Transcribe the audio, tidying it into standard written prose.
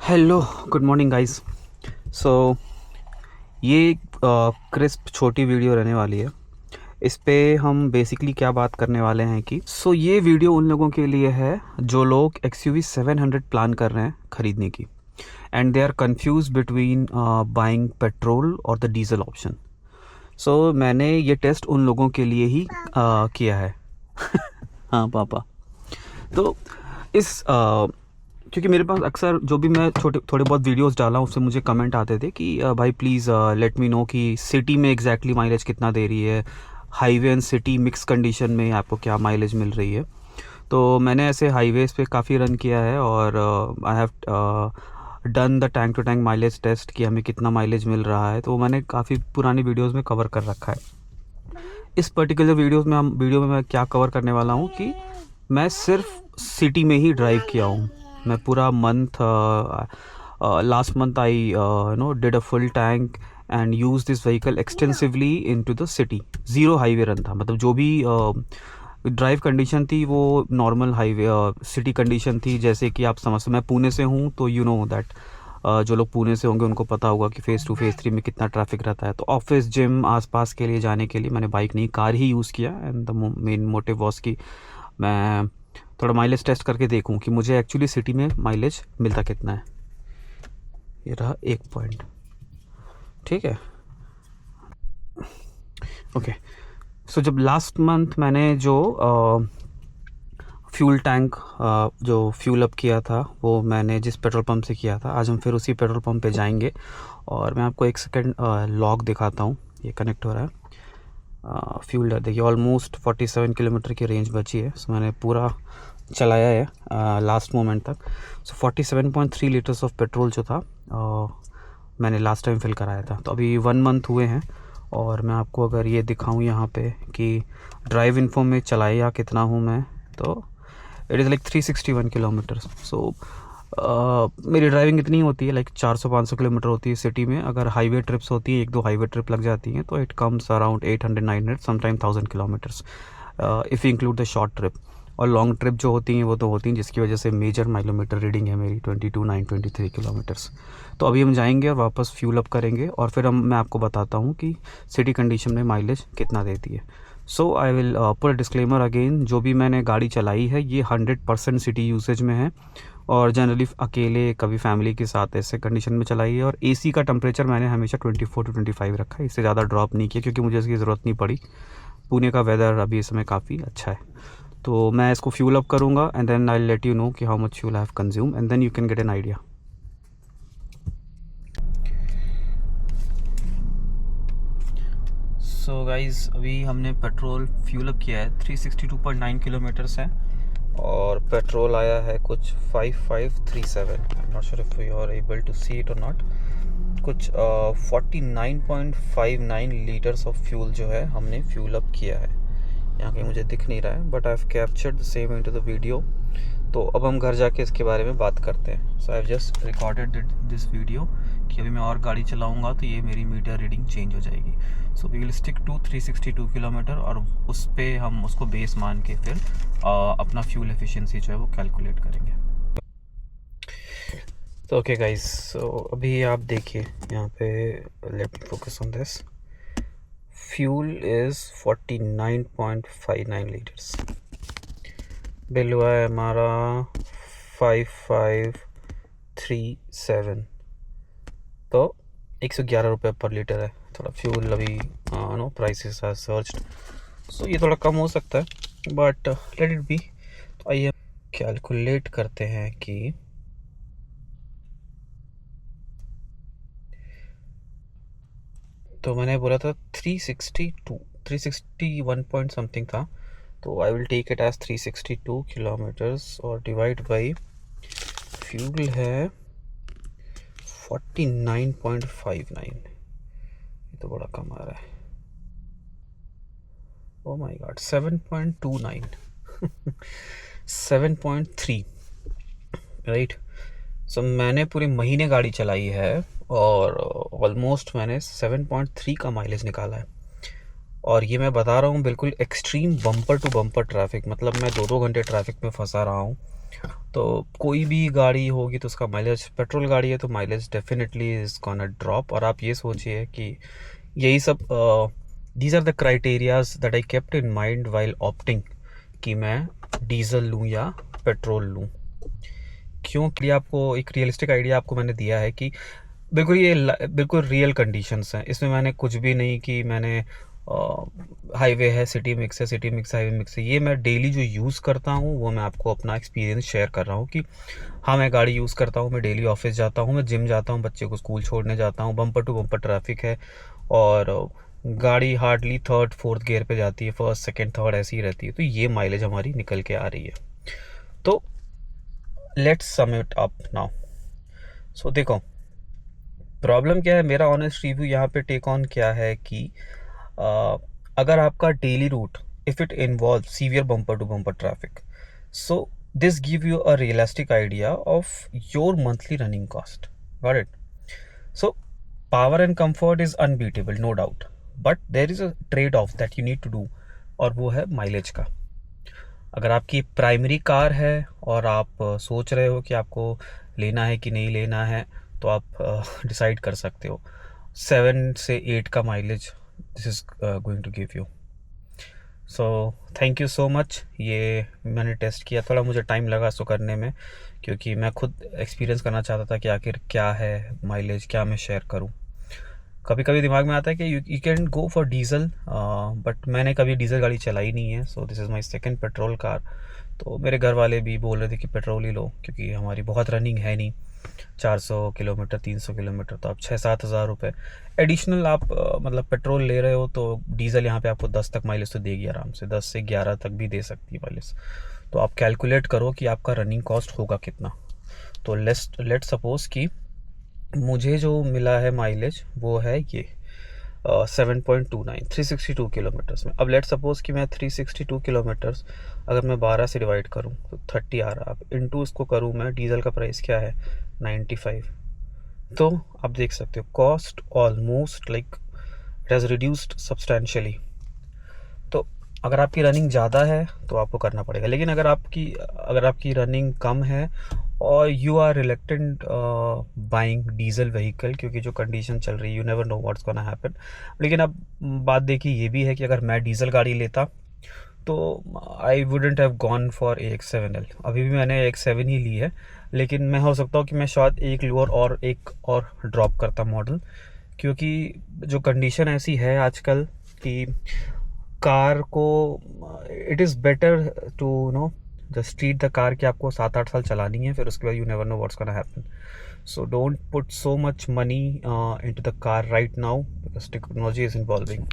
Hello, good morning guys. So ये crisp छोटी video रहने वाली है। इस पे हम बेसिकली क्या बात करने वाले हैं कि ये वीडियो उन लोगों के लिए है जो लोग XUV 700 प्लान कर रहे हैं ख़रीदने की, and they are confused between buying petrol और द डीजल ऑप्शन। मैंने ये टेस्ट उन लोगों के लिए ही किया है। हाँ पापा। तो इस क्योंकि मेरे पास अक्सर जो भी मैं थोड़े बहुत वीडियोस डाला उससे मुझे कमेंट आते थे कि भाई प्लीज़ लेट मी नो कि सिटी में एग्जैक्टली माइलेज कितना दे रही है, highway and city mix condition में आपको क्या माइलेज मिल रही है। तो मैंने ऐसे हाईवेज़ पे काफ़ी रन किया है और I have done the tank to tank mileage test कि हमें कितना माइलेज मिल रहा है। तो मैंने काफ़ी पुरानी वीडियोज़ में कवर कर रखा है। इस पर्टिकुलर वीडियो में मैं क्या कवर करने वाला हूँ कि मैं सिर्फ सिटी में ही ड्राइव किया हूँ। मैं पूरा month last month I did a full tank and use this vehicle extensively into the city. Zero highway run था, मतलब जो भी ड्राइव कंडीशन थी वो नॉर्मल हाईवे सिटी कंडीशन थी। जैसे कि आप समझ, मैं पुणे से हूँ तो यू नो दैट जो लोग पुणे से होंगे उनको पता होगा कि फ़ेज़ 2 फ़ेज़ 3 में कितना ट्रैफिक रहता है। तो ऑफिस, जिम, आसपास के लिए जाने के लिए मैंने बाइक नहीं, कार ही यूज़ किया। And the main motive was कि मैं थोड़ा माइलेज टेस्ट करके देखूं कि मुझे एक्चुअली सिटी में माइलेज मिलता कितना है। ये रहा 1 पॉइंट, ठीक है। ओके, सो जब लास्ट मंथ मैंने जो फ्यूल टैंक जो फ्यूल अप किया था वो मैंने जिस पेट्रोल पंप से किया था, आज हम फिर उसी पेट्रोल पंप पे जाएंगे और मैं आपको 1 सेकेंड लॉग दिखाता हूँ। ये कनेक्ट हो रहा है। फ्यूल देखिए, ऑलमोस्ट 47 किलोमीटर की रेंज बची है। सो मैंने पूरा चलाया है लास्ट मोमेंट तक। सो 47.3 लीटर्स ऑफ पेट्रोल जो था मैंने लास्ट टाइम फिल कराया था। तो अभी 1 मंथ हुए हैं और मैं आपको अगर ये दिखाऊं यहाँ पे कि ड्राइव इन्फो में चलाया कितना हूँ मैं, तो इट इज़ लाइक 361 किलोमीटर। सो मेरी ड्राइविंग इतनी होती है, लाइक 400-500 किलोमीटर होती है सिटी में। अगर हाईवे ट्रिप्स होती है, 1-2 हाईवे ट्रिप लग जाती हैं, तो it comes around 800-900 sometime 1000 kilometres if you include the short trip. और लॉन्ग ट्रिप जो होती हैं वो तो होती हैं, जिसकी वजह से मेजर माइलोमीटर रीडिंग है मेरी 22,923 किलोमीटर्स। तो अभी हम जाएंगे और वापस फ्यूल अप करेंगे और फिर मैं आपको बताता हूँ कि सिटी कंडीशन में माइलेज कितना देती है। So I will put disclaimer again, जो भी मैंने गाड़ी चलाई है ये 100% सिटी यूसेज में है और जनरली अकेले, कभी फैमिली के साथ ऐसे कंडीशन में चलाई है। और AC का टेम्परेचर मैंने हमेशा 24 to 25 रखा है, इससे ज़्यादा ड्रॉप नहीं किया क्योंकि मुझे इसकी ज़रूरत नहीं पड़ी। पुणे का वेदर अभी इस समय काफ़ी अच्छा है। तो मैं इसको फ्यूल अप करूँगा and then I let you know कि how much fuel I have consume and then you can get an idea. So guys, अभी हमने पेट्रोल फ्यूल अप किया है, 362.9 किलोमीटर्स है और पेट्रोल आया है कुछ 5537। I am not sure if you are able to see it और नॉट। कुछ 49.59 लीटर्स ऑफ फ्यूल जो है हमने फ्यूल अप किया है। यहाँ कहीं मुझे दिख नहीं रहा है, but I have captured the same into the video. तो अब हम घर जाके इसके बारे में बात करते हैं। So I have just recorded this video कि अभी मैं और गाड़ी चलाऊंगा तो ये मेरी मीटर रीडिंग चेंज हो जाएगी। So we will stick to 362 kilometre और उस पर हम उसको बेस मान के फिर अपना फ्यूल एफिशिएंसी जो है वो कैलकुलेट करेंगे। तो ओके गाइस, सो अभी आप देखिए यहाँ पे, let me focus on this. Fuel is 49.59 litres. Bill हुआ है हमारा 5537। तो 111 रुपये पर लीटर है। थोड़ा फ्यूल अभी नो प्राइसेस आर सर्ज्ड, सो ये थोड़ा कम हो सकता है, बट लेट इट बी। तो आइए कैलकुलेट करते हैं कि तो मैंने बोला था 361 पॉइंट समथिंग था, तो I will take it as 362 kilometres और डिवाइड बाई फ्यूल है 49.59। ये तो बड़ा कम आ रहा है। Oh my god, 7.29 7.3 right. So मैंने पूरे महीने गाड़ी चलाई है और ऑलमोस्ट मैंने 7.3 का माइलेज निकाला है। और ये मैं बता रहा हूँ बिल्कुल extreme bumper to bumper traffic, मतलब मैं 2-2 घंटे ट्रैफिक में फंसा रहा हूँ तो कोई भी गाड़ी होगी तो उसका माइलेज, पेट्रोल गाड़ी है तो mileage definitely is gonna drop. और आप ये सोचिए कि यही सब these are the criterias that I kept in mind while opting कि मैं डीजल लूँ या पेट्रोल लूँ। क्योंकि आपको एक रियलिस्टिक आइडिया आपको मैंने दिया है कि बिल्कुल ये बिल्कुल रियल कंडीशंस हैं। इसमें मैंने कुछ भी नहीं कि मैंने हाईवे है, सिटी मिक्स है, सिटी मिक्स हाईवे मिक्स है। ये मैं डेली जो यूज़ करता हूँ वो मैं आपको अपना एक्सपीरियंस शेयर कर रहा हूँ कि हाँ, मैं गाड़ी यूज़ करता हूँ, मैं डेली ऑफिस जाता हूँ, मैं जिम जाता हूँ, बच्चे को स्कूल छोड़ने जाता हूँ, बम्पर टू बम्पर ट्रैफिक है और गाड़ी हार्डली थर्ड फोर्थ गियर पे जाती है, फर्स्ट सेकेंड थर्ड ऐसी ही रहती है। तो ये माइलेज हमारी निकल के आ रही है। तो let's sum it up now. So देखो, प्रॉब्लम क्या है, मेरा ऑनेस्ट रिव्यू यहाँ पे टेक ऑन क्या है कि अगर आपका daily route if it involve severe bumper to bumper traffic, so this give you a realistic idea of your monthly running cost. Got it? So power and comfort is unbeatable, no doubt, but there is a trade off that you need to do, और वो है mileage का। अगर आपकी primary car है और आप सोच रहे हो कि आपको लेना है कि नहीं लेना है, तो आप डिसाइड कर सकते हो। 7 से 8 का mileage this is going to give you. So thank you so much. ये मैंने टेस्ट किया, थोड़ा मुझे टाइम लगा इसको करने में क्योंकि मैं खुद एक्सपीरियंस करना चाहता था कि आखिर क्या है माइलेज, क्या मैं शेयर करूं। कभी कभी दिमाग में आता है कि you can go for diesel, but मैंने कभी डीजल गाड़ी चलाई नहीं है। So this is my second petrol car. तो मेरे घर वाले भी बोल रहे थे कि पेट्रोल ही लो क्योंकि हमारी बहुत रनिंग है नहीं, 400 किलोमीटर 300 किलोमीटर, तो आप 6-7 हज़ार रुपये एडिशनल आप मतलब पेट्रोल ले रहे हो, तो डीजल यहाँ पे आपको 10 तक माइलेज तो देगी आराम से, 10 से 11 तक भी दे सकती है माइलेज। तो आप कैलकुलेट करो कि आपका रनिंग कॉस्ट होगा कितना। तो लेट सपोज कि मुझे जो मिला है माइलेज वो है ये 7.29, 362 किलोमीटर्स में। अब लेट सपोज कि मैं 362 किलोमीटर्स अगर मैं 12 से डिवाइड करूं तो 30 आ रहा। अब इनटू इसको करूं मैं, डीजल का प्राइस क्या है 95। तो आप देख सकते हो cost almost like it has reduced substantially. तो अगर आपकी रनिंग ज़्यादा है तो आपको करना पड़ेगा, लेकिन अगर आपकी रनिंग कम है और you are reluctant buying diesel vehicle क्योंकि जो कंडीशन चल रही है, you never know what's gonna happen. लेकिन अब बात देखिए ये भी है कि अगर मैं डीजल गाड़ी लेता तो I wouldn't have gone for AX7L। अभी भी मैंने AX7 ही ली है, लेकिन मैं हो सकता हूँ कि मैं शायद एक लूअर और एक और ड्रॉप करता मॉडल, क्योंकि जो कंडीशन ऐसी है आजकल कि कार को it is better to no just treat the car कि आपको 7-8 साल चलानी है, फिर उसके बाद you never know what's gonna happen. So don't put so much money into the car right now because technology is involving.